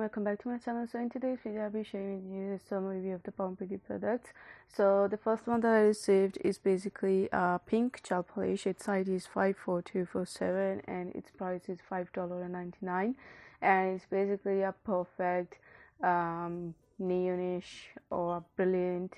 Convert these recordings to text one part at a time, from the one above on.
welcome back to my channel. So in today's video I'll be sharing with you some review of the Palm Pretty products. So the first one that I received is basically a pink gel polish. Its size is 54247 and its price is $5.99, and it's basically a perfect neonish or brilliant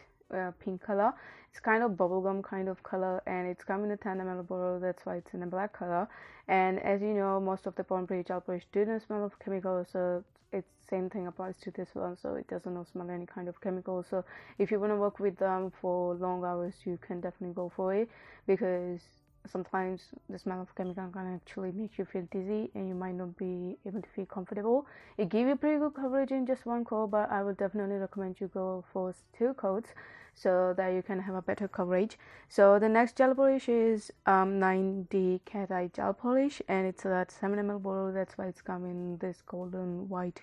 pink color. It's kind of bubblegum kind of color, and it's come in a 10 ml bottle. That's why it's in a black color. And as you know, most of the Palm Pretty gel polish do not smell of chemicals, so it's same thing applies to this one, so it doesn't smell any kind of chemical. So if you want to work with them for long hours, you can definitely go for it, because sometimes the smell of chemical can actually make you feel dizzy and you might not be able to feel comfortable. It gives you pretty good coverage in just one coat, but I would definitely recommend you go for 2 coats so that you can have a better coverage. So the next gel polish is 9D cat eye gel polish, and it's a 7 ml bottle. That's why it's come in this golden white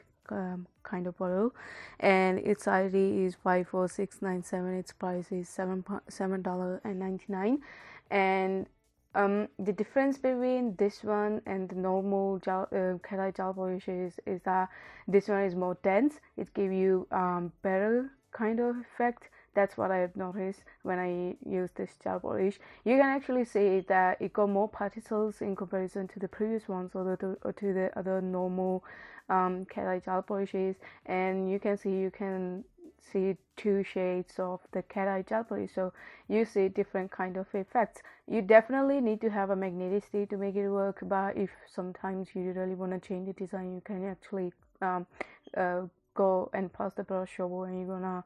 kind of bottle, and its ID is 54697. Its price is $7.99. And the difference between this one and the normal cat eye gel polish is that this one is more dense. It gives you better kind of effect. That's what I have noticed when I use this gel polish. You can actually see that it got more particles in comparison to the previous ones, or to the other normal cat eye gel polishes. And you can see 2 shades of the cat eye gel polish, so you see different kind of effects. You definitely need to have a magneticity to make it work, but if sometimes you really want to change the design, you can actually go and pass the brush over and you're gonna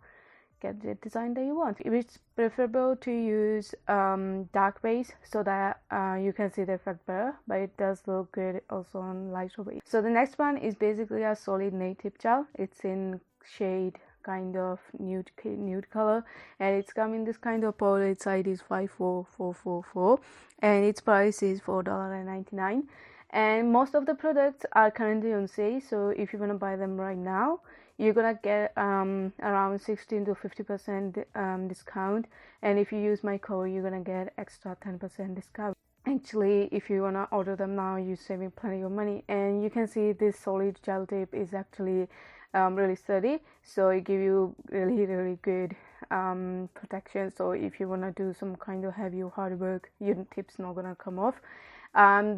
get the design that you want. It's preferable to use dark base so that you can see the effect better, but it does look good also on lighter base. So the next one is basically a solid nail tip gel. It's in shade kind of nude color, and it's come in this kind of powder. Its size is 54444 and its price is $4.99. and most of the products are currently on sale, so if you want to buy them right now, you're gonna get around 16 to 50% discount, and if you use my code, you're gonna get extra 10% discount. Actually, if you wanna order them now, you're saving plenty of money. And you can see this solid gel tip is actually really sturdy, so it gives you really good protection. So if you wanna do some kind of heavy or hard work, your tip's not gonna come off.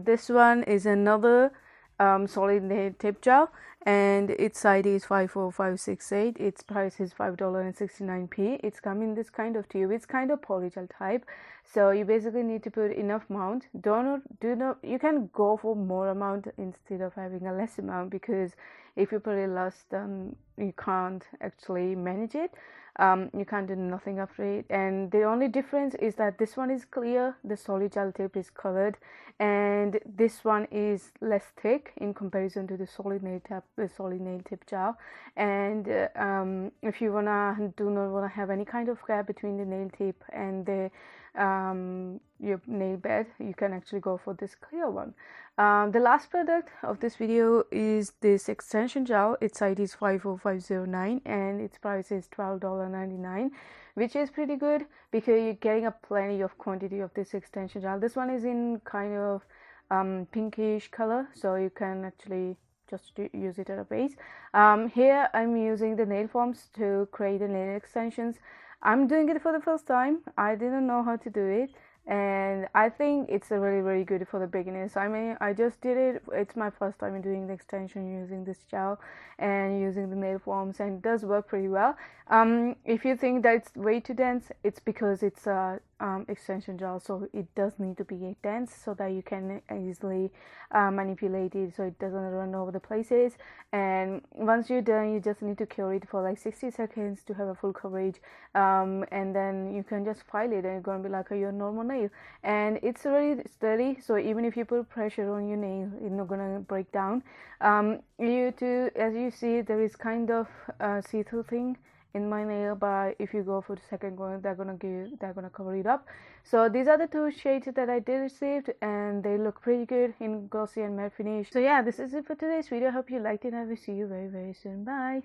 This one is another solid nail tip gel, and its ID is 54568. Its price is $5.69. It's come in this kind of tube. It's kind of polygel type, so you basically need to put enough amount. You can go for more amount instead of having a less amount, because if you put it less, then you can't actually manage it. You can't do nothing after it. And the only difference is that this one is clear, the solid gel tip is colored, and this one is less thick in comparison to the solid nail tip gel. And if you do not wanna have any kind of gap between the nail tip and the your nail bed, you can actually go for this clear one. The last product of this video is this extension gel. Its ID is 54509 and its price is $12.99, which is pretty good because you're getting a plenty of quantity of this extension gel. This one is in kind of pinkish color, so you can actually just use it as a base. Here I'm using the nail forms to create the nail extensions. I'm doing it for the first time. I didn't know how to do it, and I think it's really good for the beginners. I mean, I just did it. It's my first time doing the extension using this gel and using the nail forms, and it does work pretty well. If you think that it's way too dense, it's because it's a extension gel, so it does need to be dense so that you can easily manipulate it so it doesn't run over the places. And once you're done, you just need to cure it for like 60 seconds to have a full coverage, and then you can just file it and it's gonna be like your normal nail. And it's really sturdy, so even if you put pressure on your nail, it's not gonna break down. As you see, there is kind of a see-through thing in my nail, but if you go for the second one, they're gonna cover it up. So these are the 2 shades that I did receive, and they look pretty good in glossy and matte finish. So yeah, this is it for today's video. I hope you liked it, and I will see you very soon. Bye.